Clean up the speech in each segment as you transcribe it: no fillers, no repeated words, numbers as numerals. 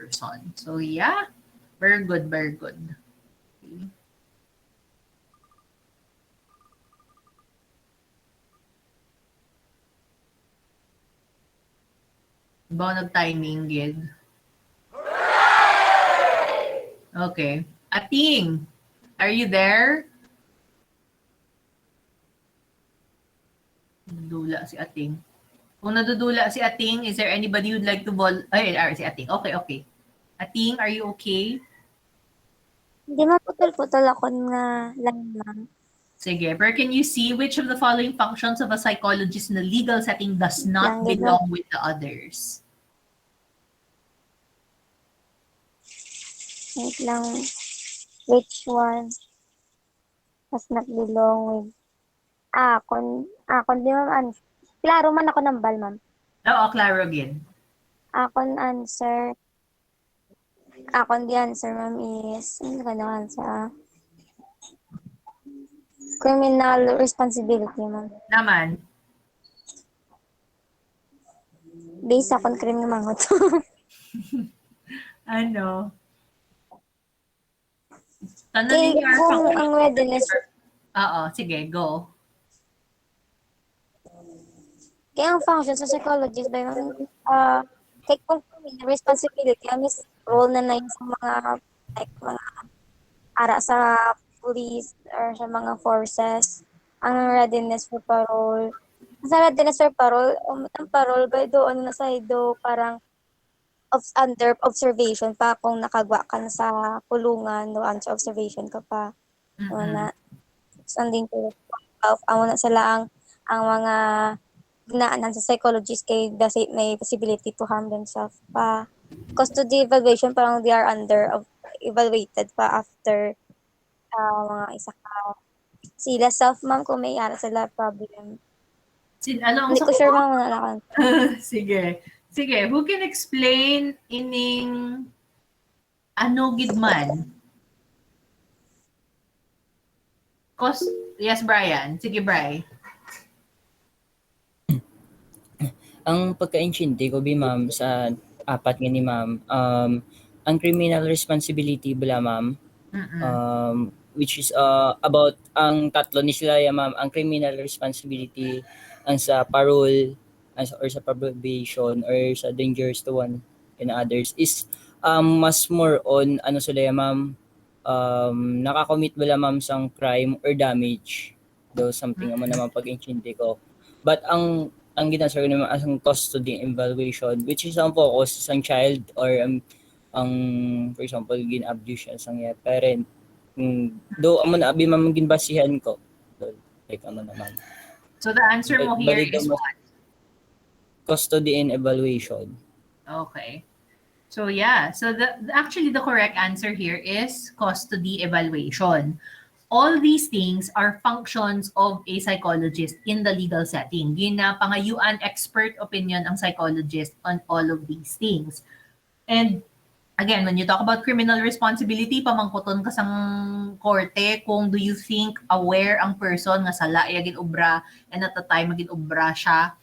person. So yeah, very good, very good. Okay. Ba nag-timing, Gid? Okay. Ating, are you there? Nadudula si Ating. Kung nadudula si Ating, is there anybody who'd like to si Ating. Okay, okay. Ating, are you okay? Hindi maputol-putol ako nga lang, ma'am. Sige, where can you see which of the following functions of a psychologist in the legal setting does Wait lang, not belong with the others? Wait lang. Which one does not belong with... Akon di ma'am. Klaro man ako ng bal, ma'am. Oo, klaro again. Akon answer. Akon the answer, ma'am, is... Ano ka na answer? Criminal responsibility, ma'am. Naman. Based akon crime ng mangot. Ano? Kaya Tanongin your kung function. ang readiness... Oo, sige, go. Kaya ang function sa psychologist ba yung... kaya kung criminal responsibility, ang role na yun sa mga... Like, mga ara sa police or sa mga forces, ang readiness for parole. Sa readiness for parole, ang parole ba doon na sa do parang under observation pa kung nakagwa ka na sa kulungan doon sa observation ka pa. Na sanding to amo na sila ang mga ginaanan sa psychologist kay may possibility to harm themselves pa. Custody evaluation parang they are under evaluated pa after mga isa ka sila self ma'am kung may ara sila problem. Ano ang Hindi ko sure ma'am na Sige. Sige, who can explain ining ano gid man? Yes, Brian. Sige, Bri. Ang pagka-intindi ko ma'am sa apat nga ni ma'am, ang criminal responsibility bala ma'am, which is about ang tatlo ni sila ma'am, ang criminal responsibility, ang sa parole, or sa probation, or sa dangerous to one and others is mas more on ano sila ma'am, nakakommit bala ma'am sang crime or damage, though something amo naman pag-intindi ko. But ang ginasar ko naman as ang custody evaluation, which is ang focus sa child or ang for example gin-abuse siya sang parent. Do amo na abi man ginbasihan ko. Like amo naman. So the answer mo here is what? Custody and evaluation. Okay. So yeah, so actually the correct answer here is custody evaluation. All these things are functions of a psychologist in the legal setting. Ginapangayuan expert opinion ang psychologist on all of these things. And again, when you talk about criminal responsibility, pamangkuton ka sang korte kung do you think aware ang person nga sala iya ginobra and at the time magin-obra siya,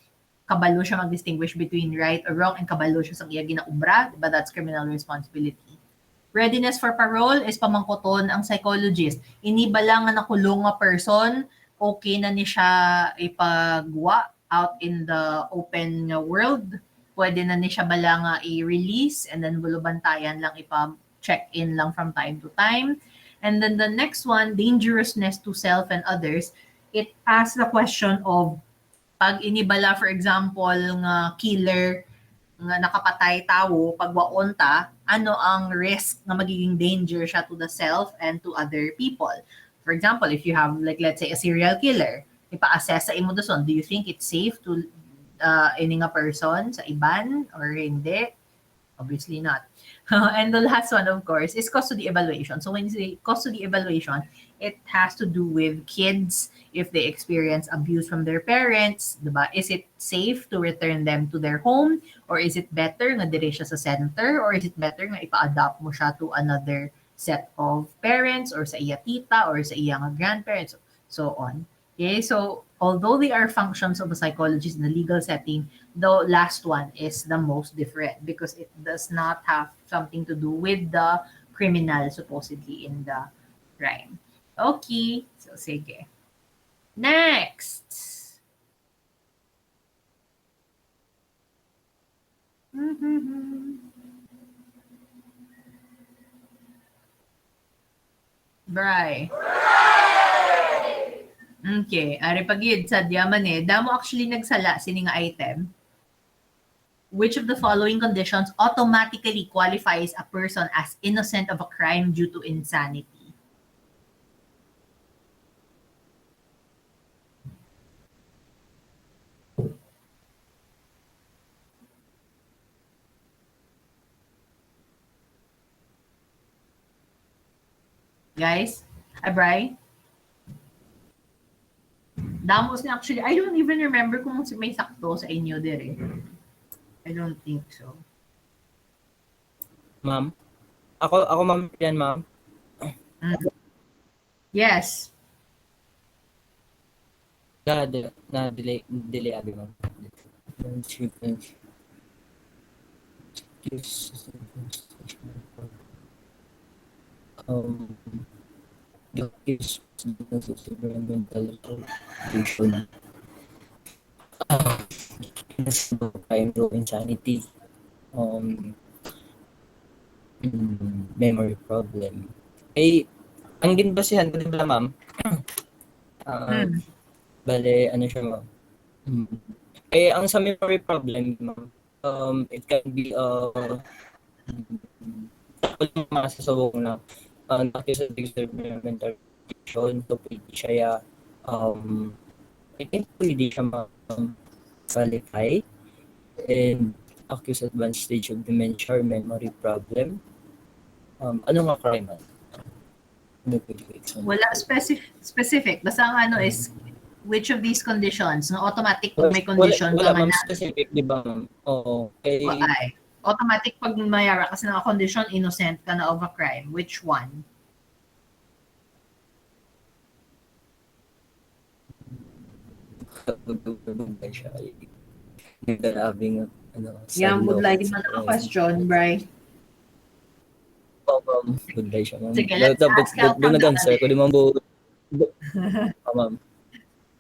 kabalo siya mag-distinguish between right or wrong and kabalo siya sang iya ginaobra, diba? That's criminal responsibility. Readiness for parole is pamangkuton ang psychologist. Inibala nga nakulong nga person, okay na ni siya ipagwa out in the open world. Pwede na ni siya bala nga i-release and then bulubantayan lang ipa-check-in lang from time to time. And then the next one, dangerousness to self and others. It asks the question of pag inibala, for example, nga killer nga nakapatay tao, pagwaon ta, ano ang risk na magiging danger siya to the self and to other people. For example, if you have, like, let's say, a serial killer, ipa-assess sa imo doon, do you think it's safe to any nga person sa iban or hindi? Obviously not. And the last one, of course, is custody evaluation. So when you say custody evaluation, it has to do with kids if they experience abuse from their parents, diba? Is it safe to return them to their home? Or is it better nga dire siya sa center? Or is it better nga ipa-adopt mo siya to another set of parents or sa iya tita or sa iya nga grandparents, so on. Okay, so although they are functions of a psychologist in the legal setting, the last one is the most different because it does not have something to do with the criminal supposedly in the crime. Okay, so sige. Next. Bry. Okay, ari pagid sa diaman damo actually nagsala sini nga item. Which of the following conditions automatically qualifies a person as innocent of a crime due to insanity? Guys, Abray? Damos na actually, I don't even remember kung may sakto sa inyo dire. I don't think so. Ma'am? Ako ma'am yan, ma'am. Yes. Delay abi, ma'am. The case of environmental pollution. Crime through insanity. Memory problem. Ang ginbasihan ko nila, ma'am, bale, ano siya, ma'am? Ang sa memory problem, ma'am, it can be, masasabog na, accused of environmental pollution, so pwede siya, I think pwede siya, ma'am, qualify, and accused advanced stage of dementia or memory problem. Ano nga crime? Wala specific. Basta ang ano is which of these conditions, no automatic pag may condition wala ka ma'am na. Specific, di ba, ma'am? Oo. Ay, automatic pag mayara kasi ng condition, innocent ka na of a crime. Which one? Siya nagdarabing Yan, would like man ang question, Bri. Ma'am. Good day siya, ma'am. Sige, let's ask out from the nag-answer ko, di ma'am ma'am.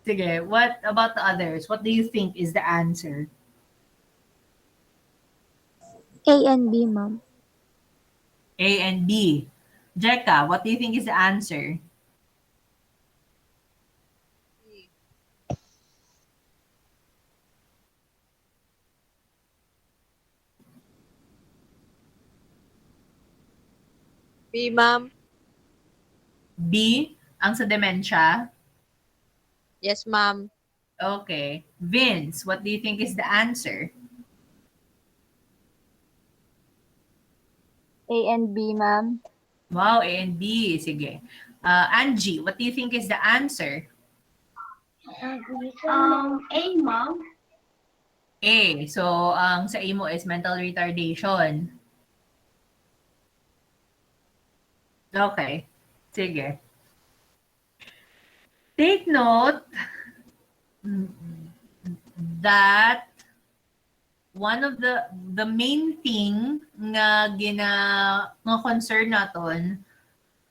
Sige, what about the others? What do you think is the answer? A and B, ma'am. A and B. Jeka, what do you think is the answer? B, ma'am. B, ang sa dementia? Yes, ma'am. Okay. Vince, what do you think is the answer? A and B, ma'am. Wow, A and B. Sige. Angie, what do you think is the answer? A, ma'am. A. So, ang sa A mo is mental retardation. Okay. Sige. Take note that one of the main thing nga nga concern naton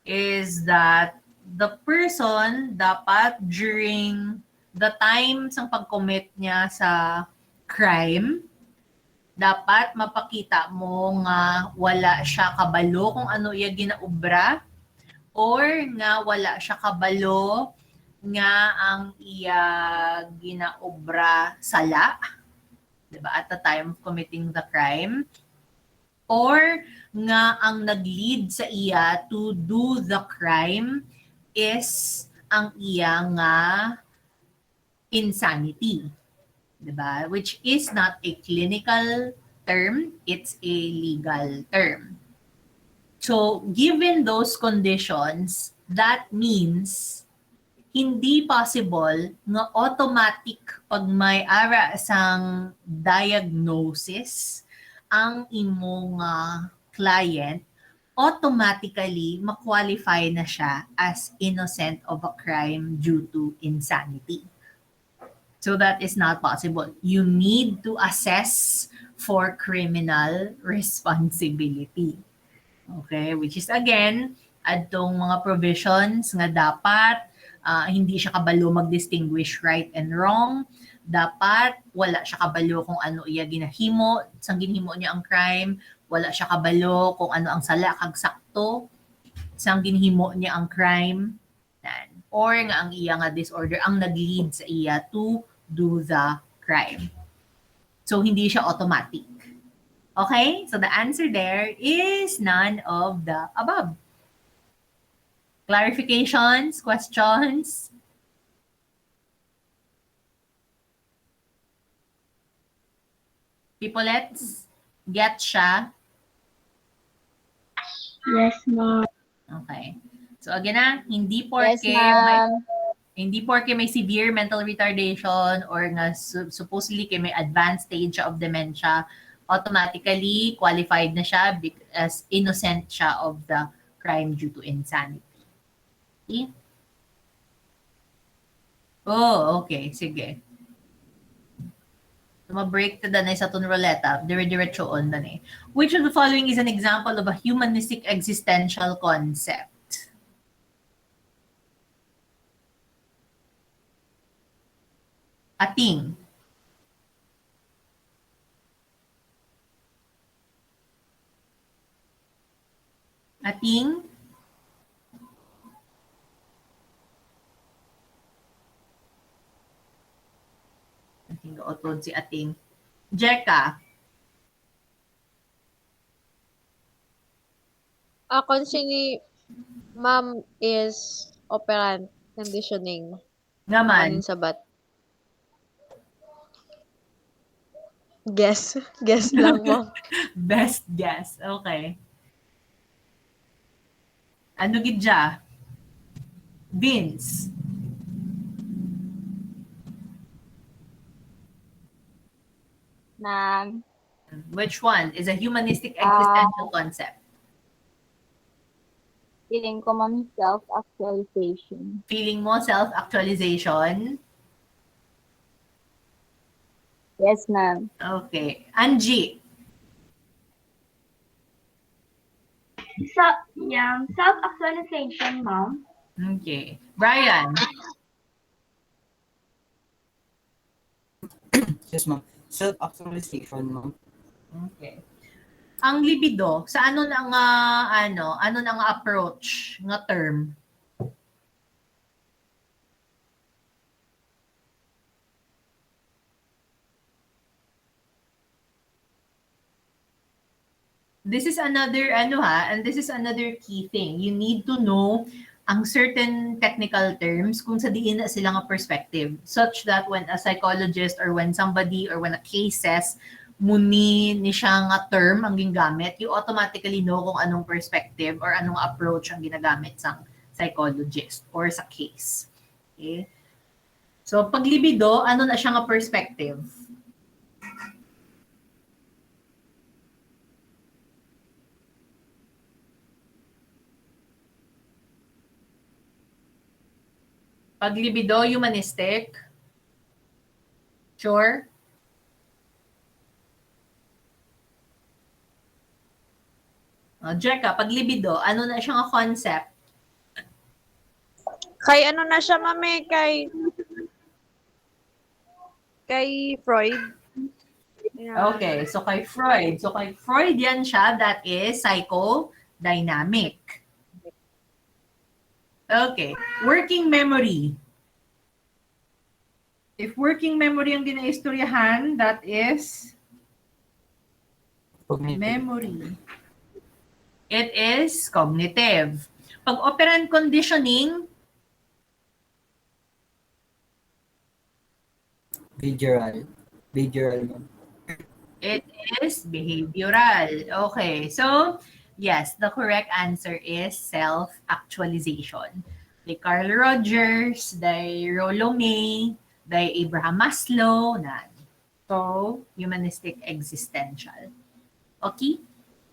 is that the person dapat during the time sang pag-commit niya sa crime, dapat mapakita mo nga wala siya kabalo kung ano iya ginaubra or nga wala siya kabalo nga ang iya ginaubra sala, diba, at the time of committing the crime, or nga ang nag-lead sa iya to do the crime is ang iya nga insanity. Diba? Which is not a clinical term, it's a legal term. So, given those conditions, that means hindi possible nga automatic pag may ara sang diagnosis ang imong client, automatically ma-qualify na siya as innocent of a crime due to insanity. So that is not possible. You need to assess for criminal responsibility. Okay, which is again, adtong mga provisions nga dapat hindi siya kabalo mag-distinguish right and wrong. Dapat wala siya kabalo kung ano iya ginahimo, sang ginhimo niya ang crime, wala siya kabalo kung ano ang sala kag sakto sang ginhimo niya ang crime. Or nga ang iya nga disorder ang nag-lead sa iya to do the crime. So hindi siya automatic. Okay? So the answer there is none of the above. Clarifications, questions? People, let's get siya. Yes, ma'am. Okay. So again na, Yes, ma'am. hindi porke may severe mental retardation or nga supposedly kay may advanced stage of dementia, automatically qualified na siya as innocent siya of the crime due to insanity. Okay? Oh, okay. Sige. So, ma-break to danay sa tun ruleta. Dire-diretso on danay. Which of the following is an example of a humanistic existential concept? Ating. Ating. Ating gaotod si ating. Jeka. Ako ni ma'am is operant conditioning. Ngaman. Manin sabat. Guess. Guess lang mo. Best guess. Okay. Ano gidya? Vince. Ma'am. Which one is a humanistic existential concept? Feeling ko, ma'am, self-actualization. Feeling mo self-actualization? Yes, ma'am. Okay. Angie. Self-actualization, ma'am. Okay. Brian. Yes, ma'am. Self-actualization, ma'am. Okay. Ang libido, sa ano na nga ano na nga approach nga term? This is another and this is another key thing. You need to know ang certain technical terms kung sa diin na sila nga perspective, such that when a psychologist or when somebody or when a case says muni ni siya nga term ang gingamit, you automatically know kung anong perspective or anong approach ang ginagamit sa psychologist or sa case. Okay? So pag libido, ano na siya nga perspective? Pag libido, humanistic. Sure? Jeka, pag libido, ano na siya nga concept? Kay ano na siya, mami? Kay Freud. Yeah. Okay, so kay Freud. So kay Freud yan siya, that is psychodynamic. Okay, working memory. If working memory ang ginaistoryahan, that is memory. It is cognitive. Pag operant conditioning, Behavioral, ma'am. it is behavioral. Okay, so yes, the correct answer is self-actualization. Kay Carl Rogers, kay Rollo May, kay Abraham Maslow, nan. So, humanistic existential. Okay?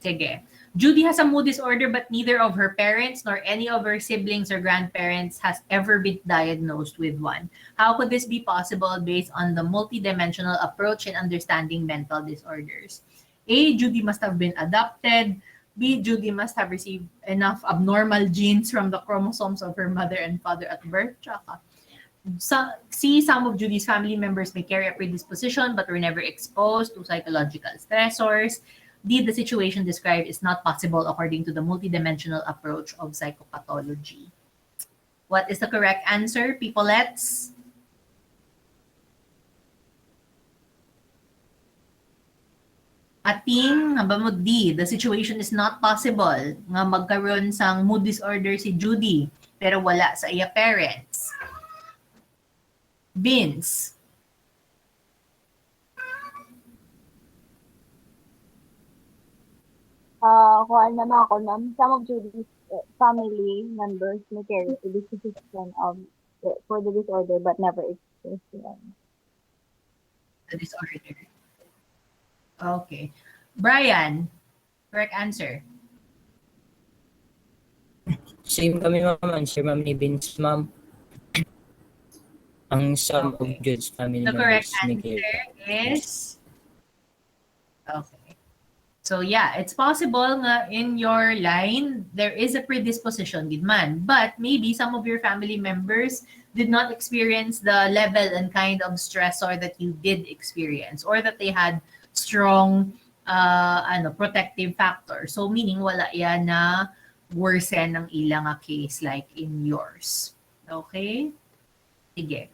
Sige. Judy has a mood disorder, but neither of her parents nor any of her siblings or grandparents has ever been diagnosed with one. How could this be possible based on the multidimensional approach in understanding mental disorders? A. Judy must have been adopted. B. Judy must have received enough abnormal genes from the chromosomes of her mother and father at birth. Tsaka. C. Some of Judy's family members may carry a predisposition but were never exposed to psychological stressors. D. The situation described is not possible according to the multidimensional approach of psychopathology. What is the correct answer, peoplets? Ating nga ba mo D, the situation is not possible nga magkaroon sang mood disorder si Judy pero wala sa iya parents. Vince. Kuhaan naman ako na some of Judy's family members may carry the disposition of for the disorder but never experienced one. The disorder. Okay. Brian, correct answer. Same kami, ma'am. Answer, ma'am, ni Vince, ma'am. Ang some of Jude's family The correct members may carry. answer is okay. So yeah, it's possible nga in your line there is a predisposition gid man, but maybe some of your family members did not experience the level and kind of stressor that you did experience, or that they had strong protective factor. So meaning wala yan na worsen ng ilang case like in yours. Okay? Sige.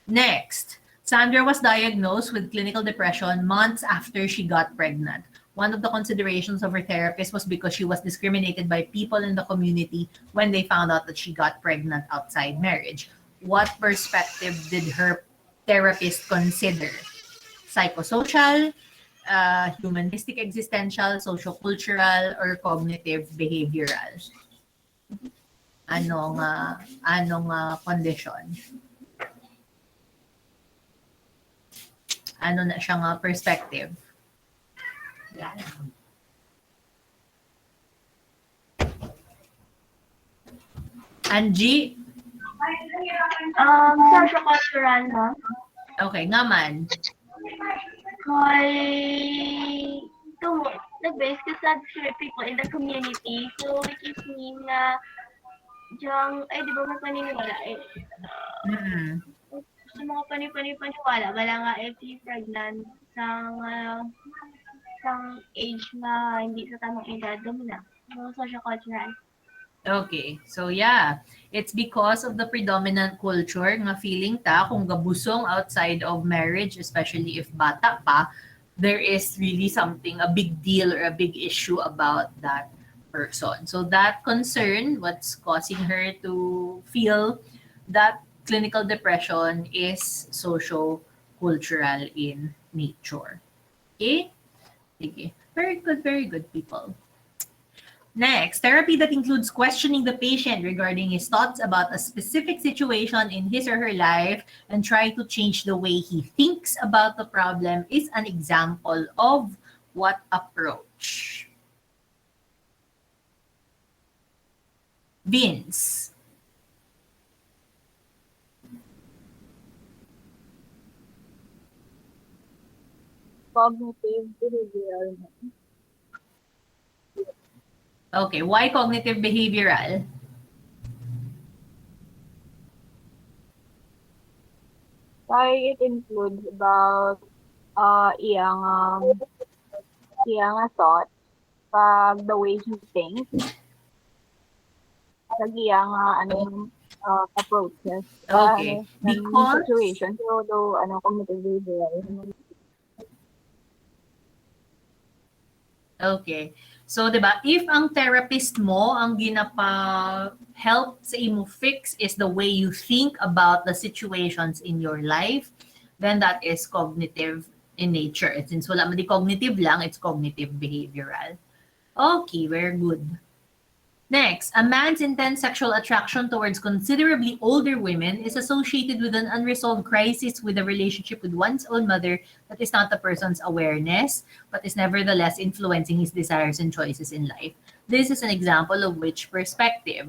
Next, Sandra was diagnosed with clinical depression months after she got pregnant. One of the considerations of her therapist was because she was discriminated by people in the community when they found out that she got pregnant outside marriage. What perspective did her therapist consider? Psychosocial, humanistic existential, sociocultural, or cognitive behavioral? Anong condition? Ano na siya nga perspective? Yan. Angie? Sociocultural, no? Okay, nga man. Kay nag-base ka sa people in the community. So, which is mean na di ba mas paniniwala Mm-hmm. sa mga paniwala, wala nga if pregnant sang age na hindi sa tamang edad, na. So, sociocultural. Okay. So yeah, it's because of the predominant culture nga feeling ta kung gabusong outside of marriage, especially if bata pa, there is really something, a big deal or a big issue about that person. So that concern, what's causing her to feel that clinical depression is socio-cultural in nature. Okay? Okay. Very good, people. Next, therapy that includes questioning the patient regarding his thoughts about a specific situation in his or her life and try to change the way he thinks about the problem is an example of what approach? Vince. Cognitive behavioral. Okay, why cognitive behavioral? Kaya it includes about iyang thought, pag the way he thinks, pag iyang approaches. Okay, because Situation. So, cognitive behavioral. okay. So, di ba, if ang therapist mo, ang ginapa-help sa imo fix is the way you think about the situations in your life, then that is cognitive in nature. And since wala man di cognitive lang, it's cognitive behavioral. Okay, very good. Next, a man's intense sexual attraction towards considerably older women is associated with an unresolved crisis with a relationship with one's own mother that is not the person's awareness, but is nevertheless influencing his desires and choices in life. This is an example of which perspective?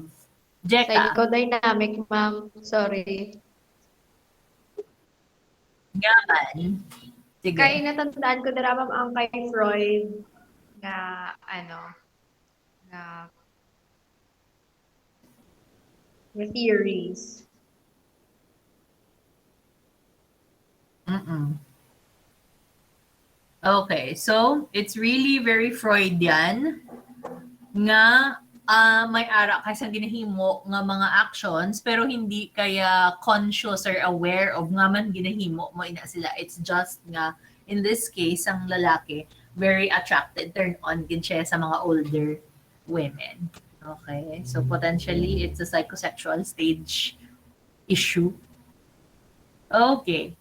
Jeka, Psychodynamic, ma'am. Sorry. gaman. Kaya Sige. natandaan ko dira, ma'am, ang kay Freud na na theories. Mm-mm. Okay, so it's really very Freudian nga may ara ka sa ginahimo nga mga actions pero hindi kaya conscious or aware of nga man ginahimo mo ina sila. It's just nga in this case ang lalaki very attracted, turned on gid siya sa mga older women. Okay, so potentially it's a psychosexual stage issue. Okay,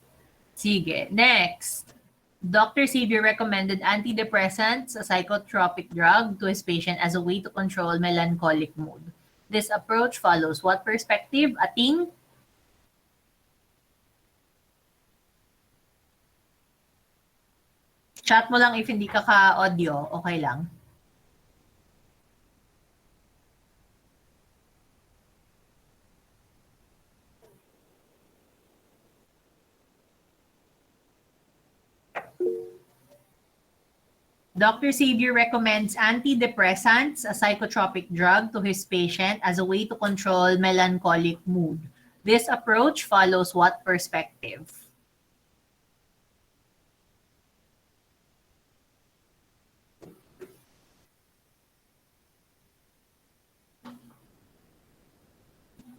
sige. Next. Dr. Xavier recommended antidepressants, a psychotropic drug, to his patient as a way to control melancholic mood. This approach follows what perspective? Ating? Chat mo lang if hindi ka ka-audio. Okay lang. Dr. Xavier recommends antidepressants, a psychotropic drug, to his patient as a way to control melancholic mood. This approach follows what perspective?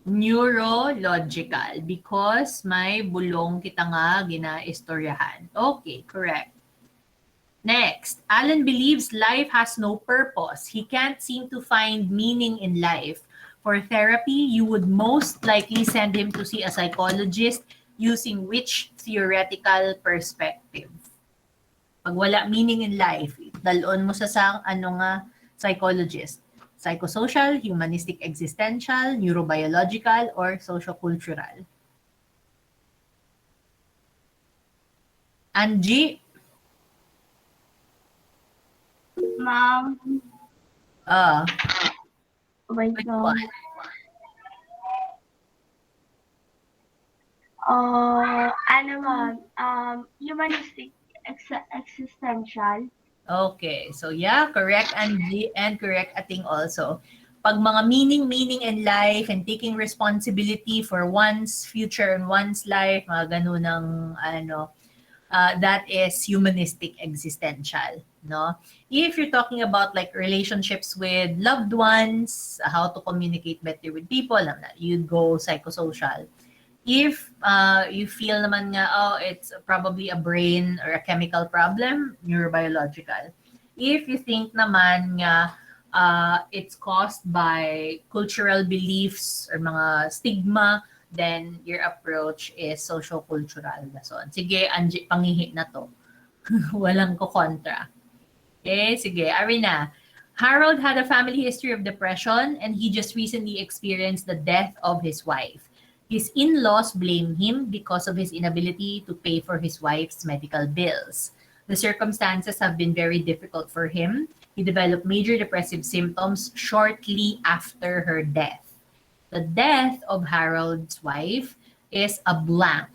Neurological, because may bulong kita nga ginaistoryahan. Okay, correct. Next, Alan believes life has no purpose. He can't seem to find meaning in life. For therapy, you would most likely send him to see a psychologist using which theoretical perspective? Pag wala meaning in life, dalon mo sa psychologist. Psychosocial, humanistic existential, neurobiological, or sociocultural? Angie? Ma'am, wait Which lang. one? Humanistic existential. Okay, so yeah, correct Angie and correct Ating also. Pag mga meaning in life and taking responsibility for one's future and one's life, mga ganun ng that is humanistic existential, no? If you're talking about like relationships with loved ones, how to communicate better with people, you'd go psychosocial. If you feel naman nga, it's probably a brain or a chemical problem, neurobiological. If you think naman nga, it's caused by cultural beliefs or mga stigma, then your approach is socio-cultural. Sige, Angie, pangihi na to. Walang ko kontra. Okay, sige, Arina. Harold had a family history of depression and he just recently experienced the death of his wife. His in-laws blame him because of his inability to pay for his wife's medical bills. The circumstances have been very difficult for him. He developed major depressive symptoms shortly after her death. The death of Harold's wife is a blank,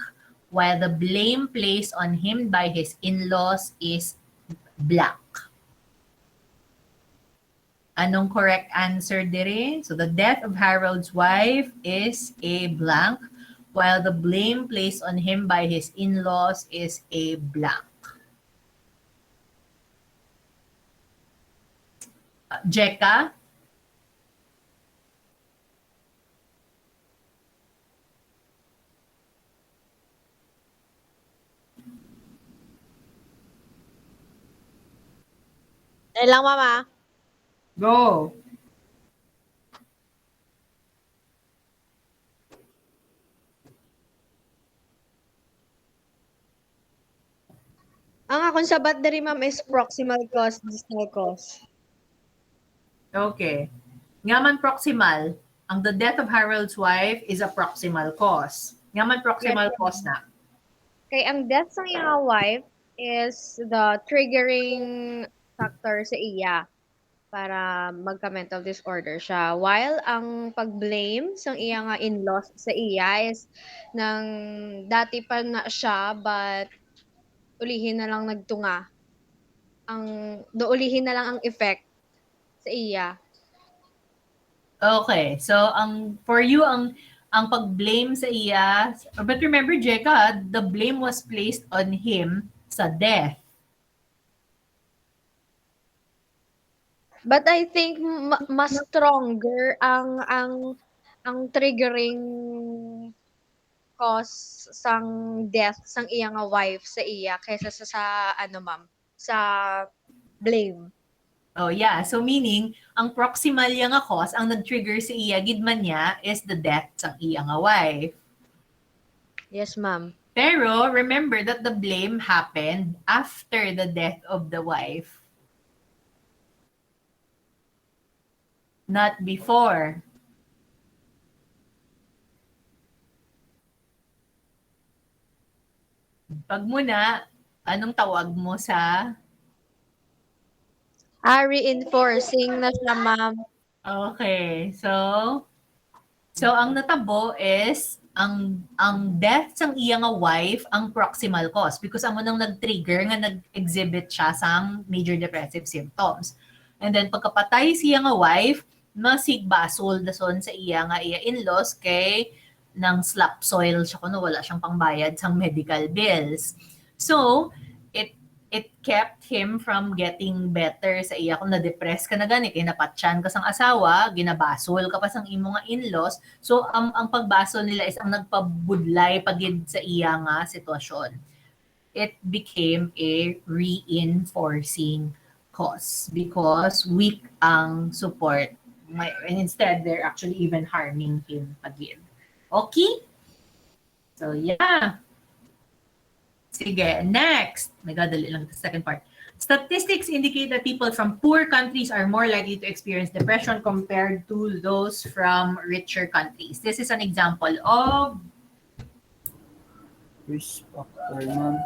while the blame placed on him by his in-laws is blank. Anong correct answer dire? So the death of Harold's wife is a blank, while the blame placed on him by his in-laws is a blank. Jeka? Dahil lang, mama. Go. Ang akong sabat diri, ma'am, is proximal cause, distal cause. Okay. Nga man proximal, ang the death of Harold's wife is a proximal cause. Nga man proximal Yes. cause na. Kay ang death sa iyang wife is the triggering factor sa iya para magka-mental disorder siya. While ang pag-blame sa iya nga in-laws sa iya is nang dati pa na siya but ulihin na lang nagtunga. Ulihin na lang ang effect sa iya. Okay. So, for you, ang pag-blame sa iya, but remember, Jeka, the blame was placed on him sa death. But I think mas stronger ang triggering cause sang death sang iya nga wife sa iya kaysa sa ano ma'am, sa blame. Oh, yeah. So, meaning, ang proximal niya nga cause, ang nag-trigger sa iya, gidman niya, is the death sa iya nga wife. Yes, ma'am. Pero, remember that the blame happened after the death of the wife. Not before. Pag muna, anong tawag mo sa... Reinforcing na siya, ma'am. Okay. So ang natabo is ang death sang iya nga wife ang proximal cause because amo nang nag-trigger nga nag-exhibit siya sang major depressive symptoms. And then pagkapatay siya nga wife, masigbasol dason sa iya nga iya in-laws kay nang slap soil siya kuno wala siyang pangbayad sang medical bills. So, it it kept him from getting better sa iya kung na-depress ka na gani kay napatyan ka sang asawa, ginabasol ka pa sang imo nga in-laws. So ang pagbasol nila is ang nagpabudlay pagid sa iya nga sitwasyon. It became a reinforcing cause because weak ang support. And instead, they're actually even harming him pagid. Okay? So yeah. Sige, next. Nagadali lang the second part. Statistics indicate that people from poor countries are more likely to experience depression compared to those from richer countries. This is an example of Risk factor, ma'am.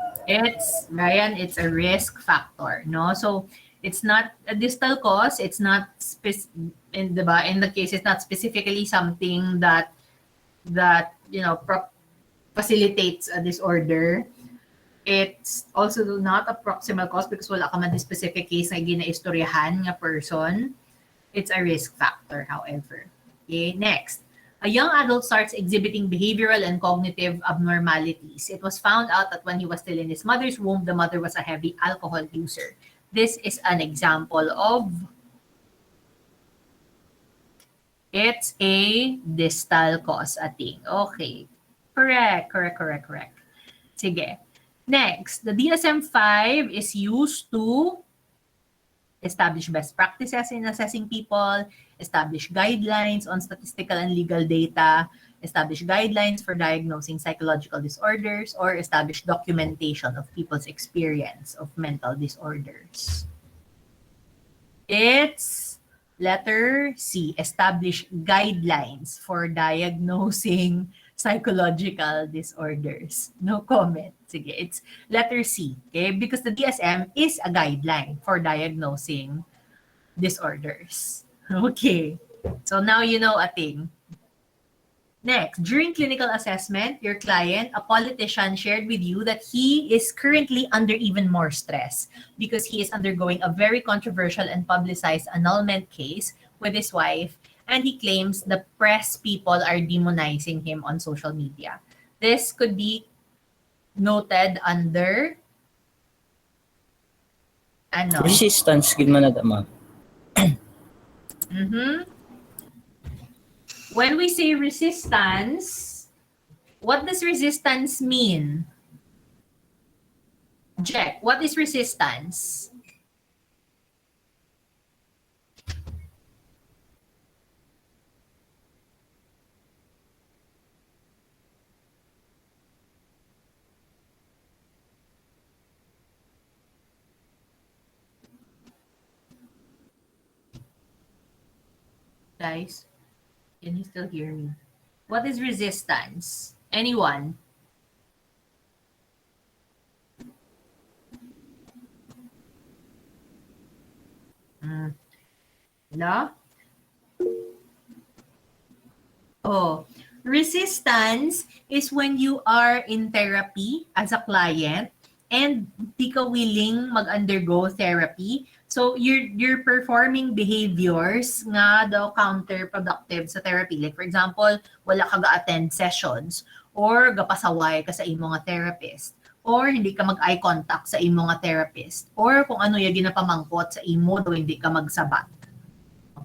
Ryan, it's a risk factor, no? So, it's not a distal cause, it's not in the case it's not specifically something that facilitates a disorder. It's also not a proximal cause because wala ka man di specific case na ginaistoryahan nga person. It's a risk factor, however. Okay, next. A young adult starts exhibiting behavioral and cognitive abnormalities. It was found out that when he was still in his mother's womb, the mother was a heavy alcohol user. This is an example of it's a distal cause, ating. Okay. Correct. Sige. Next, the DSM-5 is used to establish best practices in assessing people, establish guidelines on statistical and legal data, establish guidelines for diagnosing psychological disorders, or establish documentation of people's experience of mental disorders. It's letter C, establish guidelines for diagnosing psychological disorders. No comment. Sige, it's letter C. Okay? Because the DSM is a guideline for diagnosing disorders. Okay. So now you know a thing. Next, during clinical assessment, your client, a politician, shared with you that he is currently under even more stress because he is undergoing a very controversial and publicized annulment case with his wife, and he claims the press people are demonizing him on social media. This could be noted under ano? Resistance, gid man na ma'am. When we say resistance, what does resistance mean? Jack, what is resistance? Guys, can you still hear me? What is resistance? Anyone? No? Oh, resistance is when you are in therapy as a client and di ka willing mag-undergo therapy. So you're performing behaviors nga daw counterproductive sa therapy. Like for example, wala ka ga-attend sessions or gapasaway ka sa imo nga therapist or hindi ka mag-eye contact sa imo nga therapist or kung ano yung ginapamangkot sa imo daw hindi ka magsabat.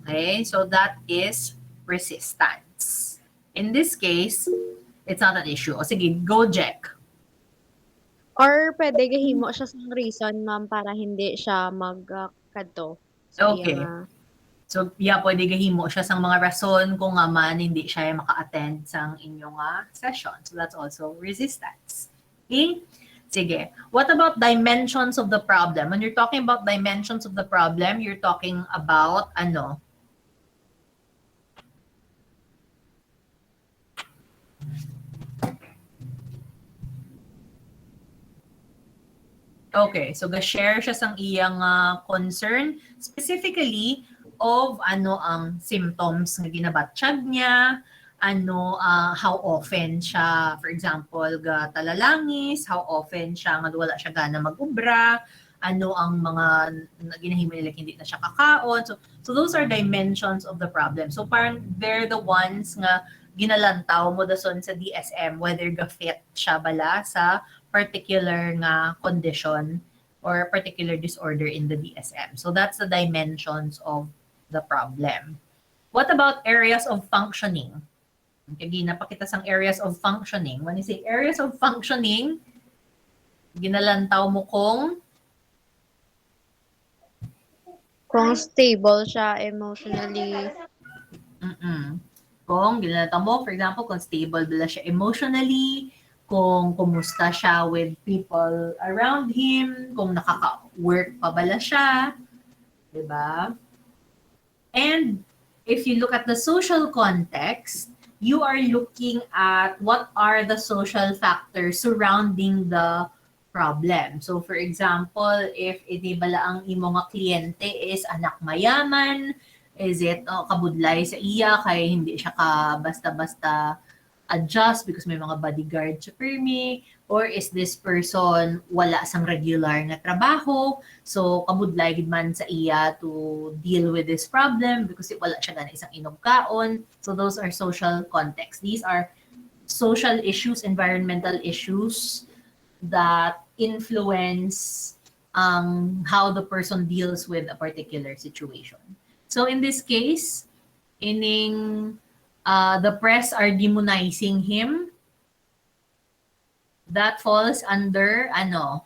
Okay? So that is resistance. In this case, it's not an issue. O sige, go Jack. Or pwede gahimo siya sa reason, ma'am, para hindi siya magkadto sa Okay. iyang So, yeah, pwede gahimo siya sa mga rason kung nga man hindi siya maka-attend sa inyong session. So, that's also resistance. Okay? Sige. What about dimensions of the problem? When you're talking about dimensions of the problem, you're talking about ano? Okay, so ga-share siya sang iyang concern specifically of ano ang symptoms nga ginabatsyag niya, ano how often siya, for example, ga talalangis, how often siya nga wala siya gana mag-ubra, ano ang mga ginahimo nila hindi na siya kakaon. So those are dimensions of the problem. So parang they're the ones nga ginalantaw mo dason sa DSM whether ga-fit siya bala sa particular nga condition or particular disorder in the DSM. So that's the dimensions of the problem. What about areas of functioning? Okay, napakita sang areas of functioning. When you say areas of functioning, ginalantaw mo kung stable siya emotionally. Kung ginalata mo, for example, kung stable ba siya emotionally, kung kumusta siya with people around him, kung nakaka-work pa bala siya, di ba? And if you look at the social context, you are looking at what are the social factors surrounding the problem. So for example, if iti bala ang imo nga kliyente is anak mayaman, is it kabudlay sa iya kay hindi siya ka basta-basta adjust because may mga bodyguard sa firmi, or is this person wala sang regular nga trabaho, so kabudlay gid man sa iya to deal with this problem because wala siya gana isang inugkaon. So those are social context. These are social issues, environmental issues that influence how the person deals with a particular situation. So in this case, ining the press are demonizing him. That falls under ano?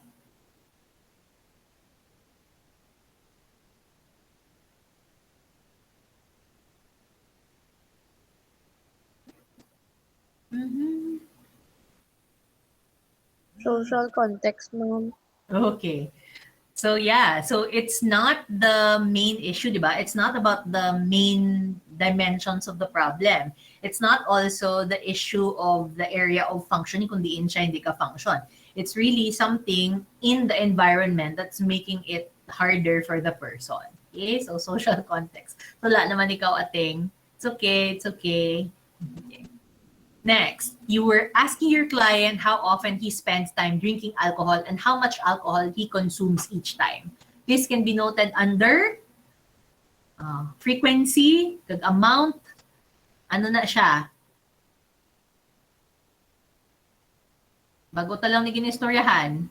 Social context, ma'am. Okay. So yeah, so it's not the main issue, diba? It's not about the main dimensions of the problem. It's not also the issue of the area of functioning kung diin siya hindi ka function. It's really something in the environment that's making it harder for the person. Okay? So social context. So wala naman ikaw ating, it's okay, it's okay. Okay. Next, you were asking your client how often he spends time drinking alcohol and how much alcohol he consumes each time. This can be noted under frequency, amount, ano na siya? Bago talang ni ginistoryahan.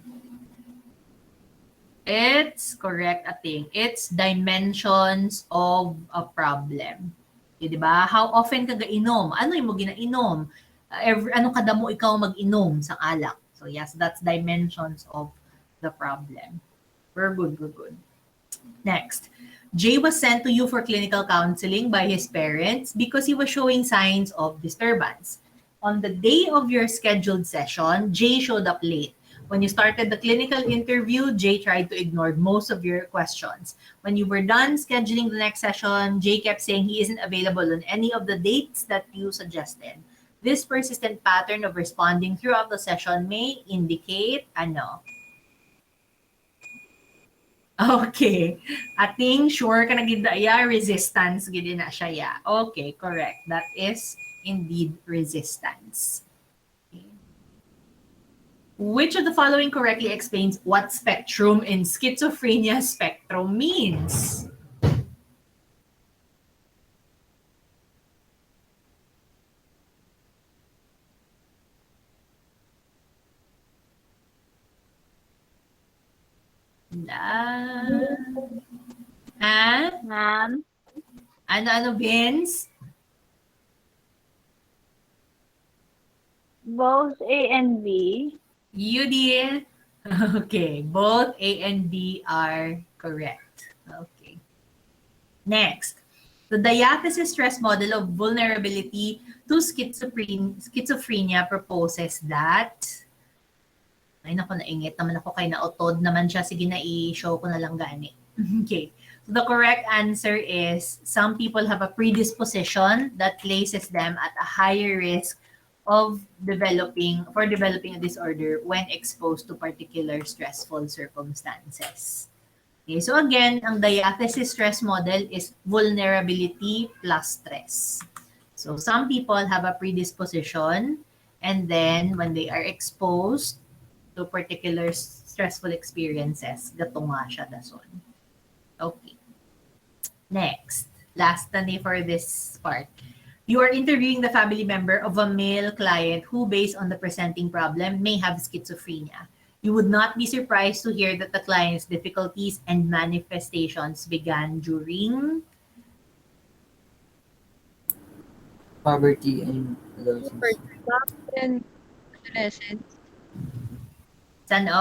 It's correct, ating. It's dimensions of a problem. Okay, di ba? How often ka gainom? Ano yung mo ginainom? Ano kada mo ikaw mag-inom sa alak? So yes, that's dimensions of the problem. We're good, good, good. Next, Jay was sent to you for clinical counseling by his parents because he was showing signs of disturbance. On the day of your scheduled session, Jay showed up late. When you started the clinical interview, Jay tried to ignore most of your questions. When you were done scheduling the next session, Jay kept saying he isn't available on any of the dates that you suggested. This persistent pattern of responding throughout the session may indicate ano? Okay. Ating sure ka na gid ya resistance gid na siya ya. Okay, correct. That is indeed resistance. Okay. Which of the following correctly explains what spectrum in schizophrenia spectrum means? Ma'am, Ano, Vince? both A and B. You did? Okay, both A and B are correct. Okay. Next, the diathesis stress model of vulnerability to schizophrenia proposes that, ay naku, naingit naman ako kay nautod naman siya. Sige na, i-show ko na lang gani. Okay. So the correct answer is some people have a predisposition that places them at a higher risk of developing a disorder when exposed to particular stressful circumstances. Okay, so again, ang diathesis stress model is vulnerability plus stress. So some people have a predisposition, and then when they are exposed to particular stressful experiences, gato nga siya dason. Okay. Next, last na ni for this part. You are interviewing the family member of a male client who, based on the presenting problem, may have schizophrenia. You would not be surprised to hear that the client's difficulties and manifestations began during Poverty and adolescence. And adolescence, Saan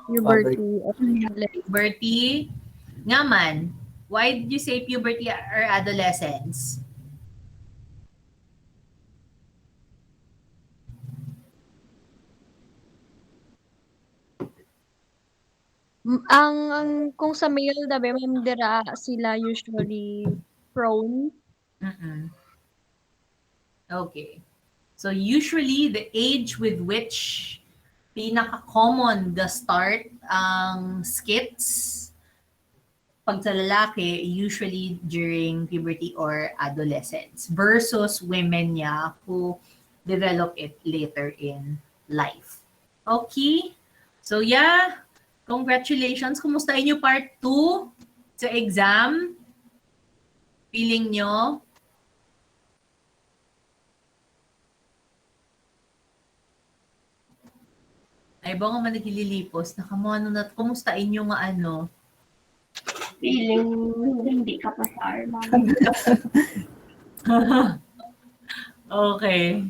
puberty, puberty. Nga man, why did you say puberty or adolescence? ang kung sa male dabe ma'am dira sila usually prone. Mm-mm. Okay. So usually the age with which pinaka-common the start ang skits pag sa lalaki, usually during puberty or adolescence versus women niya who develop it later in life. Okay? So yeah, congratulations. Kumusta inyo part 2 sa exam? Feeling nyo? Ay ba nga man naglilipos? Nakamuano na, kumusta inyo nga ano? Feeling hindi ka pasar, ma'am. Okay.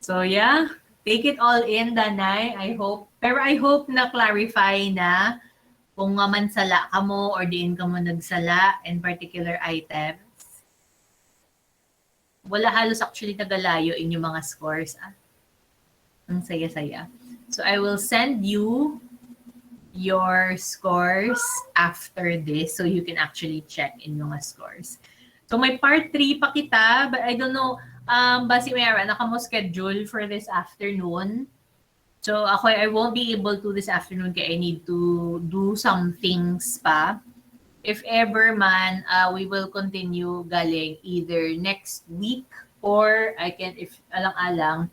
So yeah, take it all in, Danay. I hope. Pero I hope na clarify na kung nga man sala ka mo or diin ka mo nagsala in particular items. Wala halos actually nagalayo in yung mga scores. Ang saya-saya. So I will send you your scores after this so you can actually check in mga scores. So may part 3 pa kita, but I don't know, basi Mayara, naka mo schedule for this afternoon. So ako, I won't be able to this afternoon kaya I need to do some things pa. If ever man, we will continue galing either next week or I can, if alang-alang,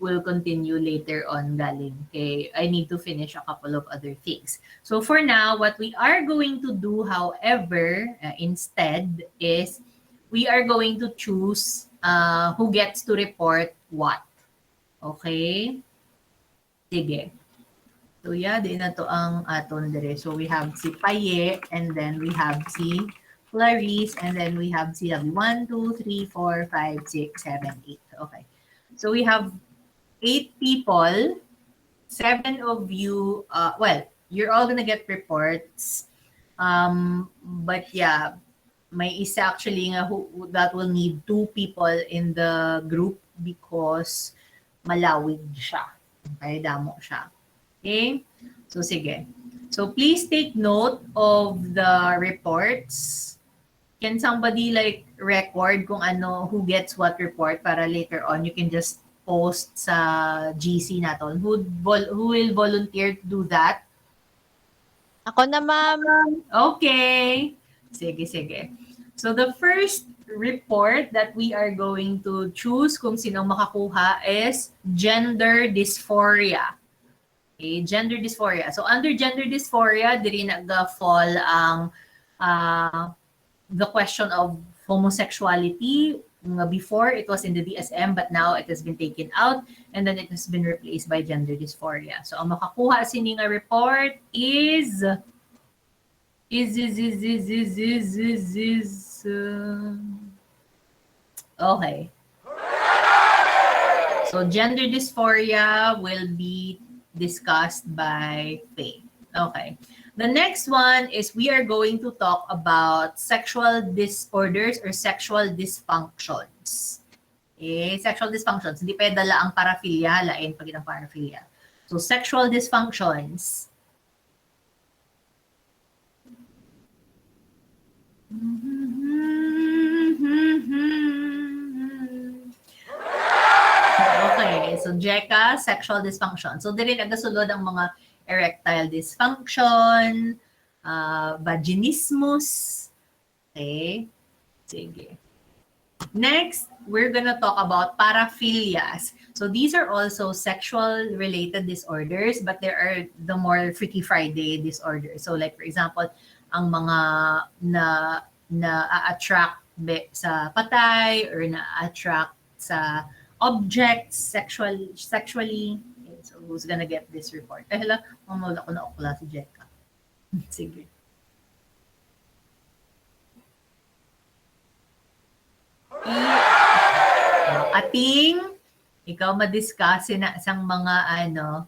we'll continue later on galing. Okay, I need to finish a couple of other things. So for now, what we are going to do, however, instead is we are going to choose who gets to report what. Okay? Sige. So yeah, di na to ang aton dire. So we have si Paye, and then we have si Clarice, and then we have si Lovely. 1, 2, 3, 4, 5, 6, 7, 8. Okay. So we have 8 people. 7 of you, well, you're all gonna get reports. But yeah, may isa actually nga that will need 2 people in the group because malawig siya. Okay, damo siya. Okay? So, sige. So, please take note of the reports. Can somebody like record kung ano, who gets what report para later on you can just post sa GC natin? Who will volunteer to do that? Ako na, ma'am. Okay. Sige, sige. So the first report that we are going to choose kung sino makakuha is gender dysphoria. Okay, gender dysphoria. So under gender dysphoria, diri nag-fall ang the question of homosexuality. Before, it was in the DSM, but now it has been taken out and then it has been replaced by gender dysphoria. So ang makakuha sini nga report is okay. So gender dysphoria will be discussed by Faye. Okay. The next one is we are going to talk about sexual disorders or sexual dysfunctions. Okay, sexual dysfunctions. Hindi pa dala ang paraphilia, lain pag ang paraphilia. So sexual dysfunctions. Okay, so Jeka, sexual dysfunction. So dili nagasulod ang mga erectile dysfunction, vaginismus. Okay, sige. Next, we're gonna talk about paraphilias. So these are also sexual related disorders, but there are the more Freaky Friday disorders. So like for example, ang mga na-attract sa patay or na-attract sa objects sexually. Okay, so who's gonna get this report? Eh, hala, mamawala ko na okla si Jeka. Sige. Ating ikaw madiscuss na isang mga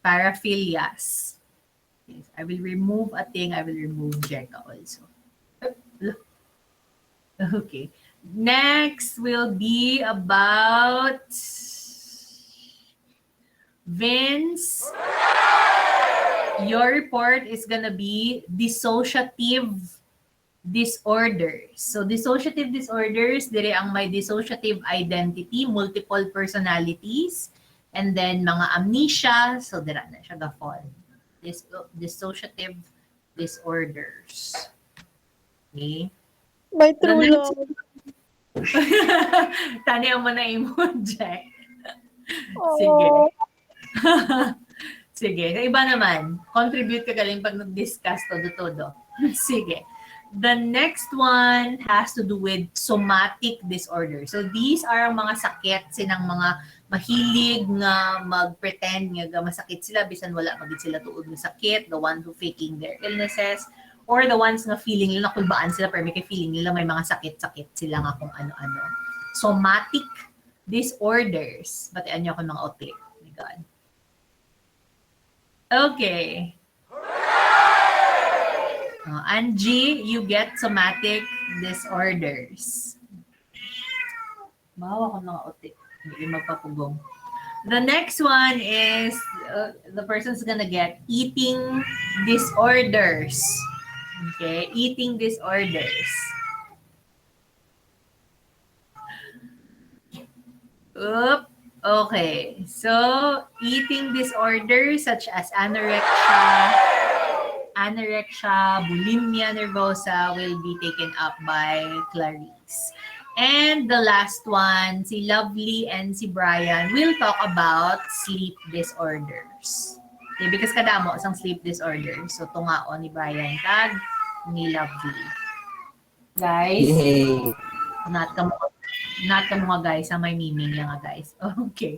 paraphilias. Yes, I will remove Ating, I will remove Jeka also. Okay. Next will be about Vince. Your report is gonna be dissociative disorders. So dissociative disorders, dire ang may dissociative identity, multiple personalities, and then mga amnesia, so dira na siya ga-fall. Dissociative disorders. Okay? May true love. Tani mo na imo, Jack. Sige. Sige. Sa iba naman, contribute ka galing pag nag-discuss todo-todo. Sige. The next one has to do with somatic disorder. So these are mga sakit sinang mga mahilig nga mag-pretend nga masakit sila bisan wala magid sila tuod ng sakit, the one who faking their illnesses, or the ones nga feeling nila nakulbaan sila pero may feeling nila may mga sakit-sakit sila nga kung ano-ano. Somatic disorders. Batian niyo ako ng OT. Oh my God. Okay. Angie, you get somatic disorders. Bawa ko ng OT. Hindi magpapugong. The next one is the person's gonna get eating disorders. Okay, eating disorders. Oop. Okay, so eating disorders such as anorexia, bulimia nervosa will be taken up by Clarice. And the last one, si Lovely and si Brian will talk about sleep disorders. Okay, because kadamo isang sleep disorder. So tungaon ni Brian kag ni Lovely. Guys, Yay! not ka mga guys, may meaning lang guys. Okay.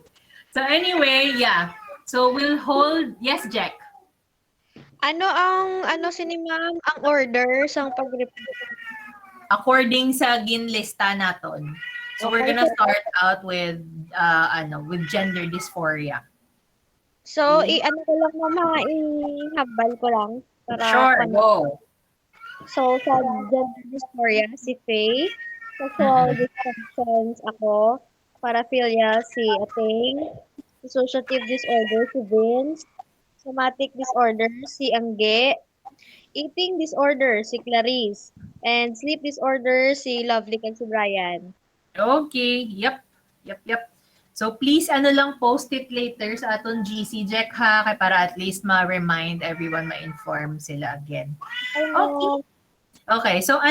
So anyway, yeah. So we'll hold, yes, Jack. Ano sini ma'am ang order sang pag-report? According sa ginlista naton. So we're gonna start out with with gender dysphoria. So, ano ko lang mama, ihambal ko lang. Para Sure, go. So, sa gender dysphoria, si Faye. Sexual dysfunctions ako. Paraphilia, si Ateng. Dissociative disorder, si Vince. Somatic disorder, si Angge. Eating disorder, si Clarice. And sleep disorder, si Lovely kag si Brian. Okay, yep. Yep. So please ano lang post it later sa aton GC Jack ha kay para at least ma-remind everyone, ma-inform sila again. Ay, Okay. ma'am. Okay, so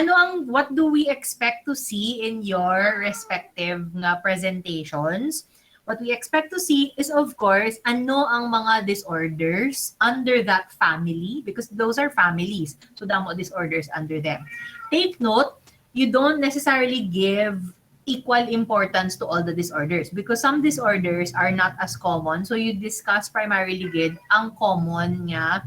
what do we expect to see in your respective nga presentations? What we expect to see is, of course, ano ang mga disorders under that family, because those are families. So, damo disorders under them. Take note, you don't necessarily give equal importance to all the disorders because some disorders are not as common. So, you discuss primarily gid ang common nga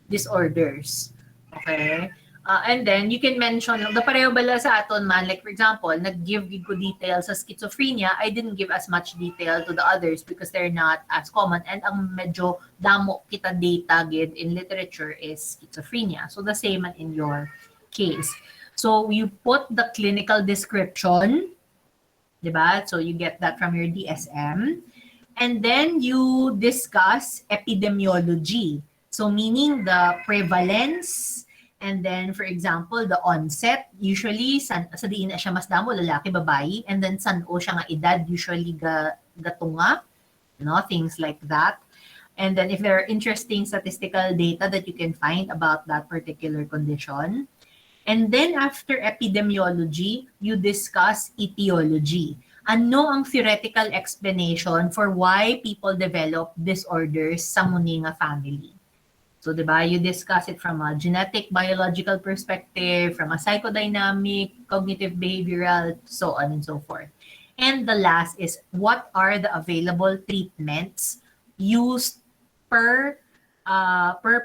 disorders. Okay? And then, you can mention, the pareho bala sa aton man, like for example, nag-give ko detail sa schizophrenia, I didn't give as much detail to the others because they're not as common. And ang medyo damo kita data gid in literature is schizophrenia. So, the same man in your case. So, you put the clinical description, diba? So, you get that from your DSM. And then, you discuss epidemiology. So, meaning the prevalence, and then, for example, the onset, usually, sa diin na siya mas damo, lalaki, babae, and then, san o siya nga edad, usually, gatunga, things like that. And then, if there are interesting statistical data that you can find about that particular condition. And then, after epidemiology, you discuss etiology. Ano ang theoretical explanation for why people develop disorders sa muni nga family? So, di ba, you discuss it from a genetic, biological perspective, from a psychodynamic, cognitive, behavioral, so on and so forth. And the last is, what are the available treatments used per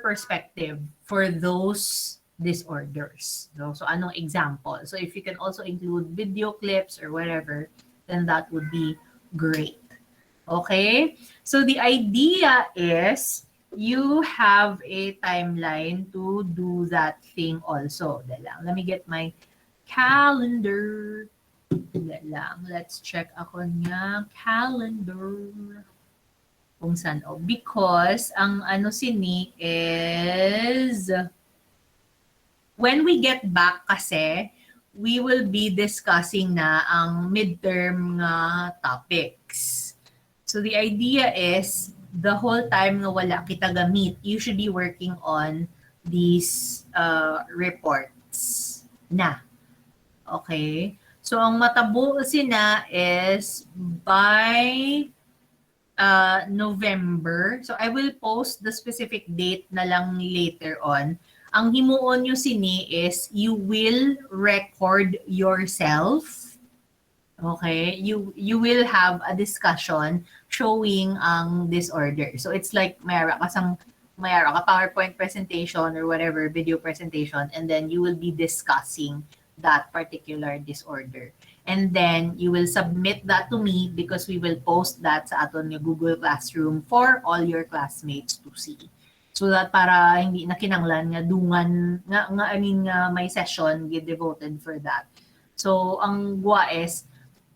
perspective for those disorders? So anong example? So if you can also include video clips or whatever, then that would be great. Okay? So the idea is, you have a timeline to do that thing also. Let me get my calendar. Let's check ako nga calendar. Kung saan. Because ang ano sini is, when we get back kasi, we will be discussing na ang midterm nga topics. So the idea is, the whole time nga wala kita gamit, you should be working on these reports na. Okay? So, ang matabo sina is by November. So, I will post the specific date na lang later on. Ang himuon nyo sini is, you will record yourself. Okay, you will have a discussion showing ang disorder. So it's like mayara ka PowerPoint presentation or whatever, video presentation, and then you will be discussing that particular disorder. And then you will submit that to me because we will post that sa aton yung Google Classroom for all your classmates to see. So that para hindi na kinanglan nga dungan nga may session get devoted for that. So ang gwa is,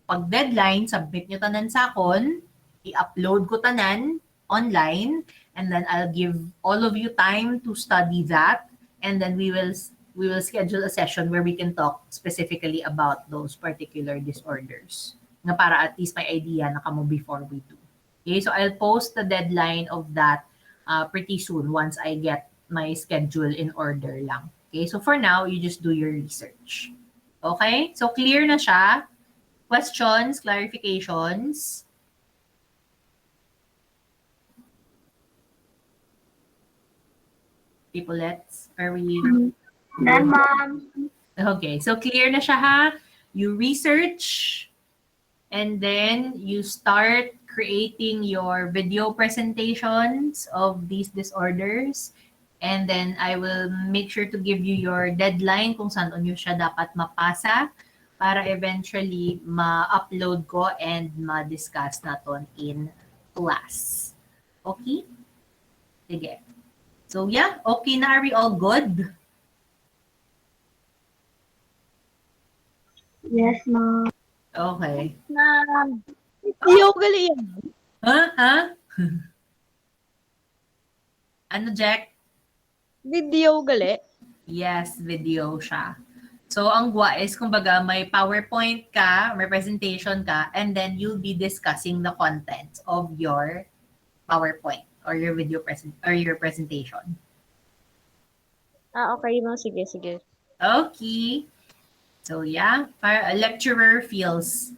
pag deadline, submit nyo tanan sa akon, i-upload ko tanan online, and then I'll give all of you time to study that, and then we will schedule a session where we can talk specifically about those particular disorders. Na para at least may idea na kamo before we do. Okay, so I'll post the deadline of that pretty soon once I get my schedule in order lang. Okay, so for now, you just do your research. Okay, so clear na siya. Questions, clarifications? Peoplets, are we? Done, ma'am. Okay, so clear na siya ha. You research and then you start creating your video presentations of these disorders. And then I will make sure to give you your deadline kung saan nyo siya dapat mapasa, para eventually ma-upload ko and ma-discuss natin in class. Okay? Sige. So yeah, okay na, are we all good? Yes, ma'am. Okay. Ma'am. Video gali yan. Ha? Ha? Ano, Jack? Video gali. Yes, video siya. So, ang GWA is, kumbaga, may PowerPoint ka, may presentation ka, and then you'll be discussing the contents of your PowerPoint or your video or your presentation. Okay mo. Sige, sige. Okay. So, yeah, para a lecturer feels.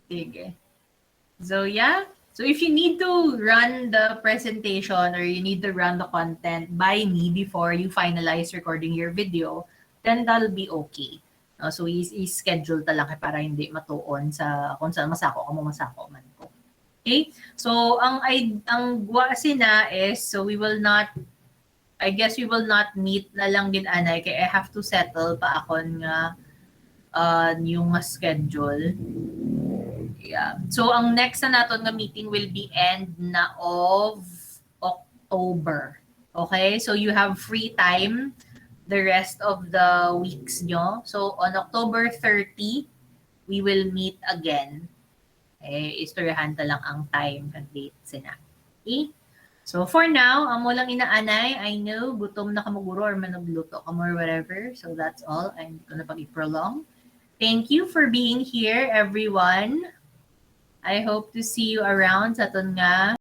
Sige. So, yeah. So, if you need to run the presentation or you need to run the content by me before you finalize recording your video, then that'll be okay. So, i-schedule talaga para hindi matuon sa kung saan masako man ko. Okay? So, ang guwasi na is, so we will not, I guess we will not meet na lang din, Anay, kaya I have to settle pa akon nga yung schedule. Yeah. So, ang next na naton na meeting will be end na of October. Okay? So, you have free time the rest of the weeks nyo. So, on October 30, we will meet again. Istoryahan ta lang ang time and date sina. Okay? So, for now, amo lang inaanay. I know, gutom na kamuguro or managluto kam or whatever. So, that's all. I'm gonna pag-prolong. Thank you for being here, everyone. I hope to see you around sa ton nga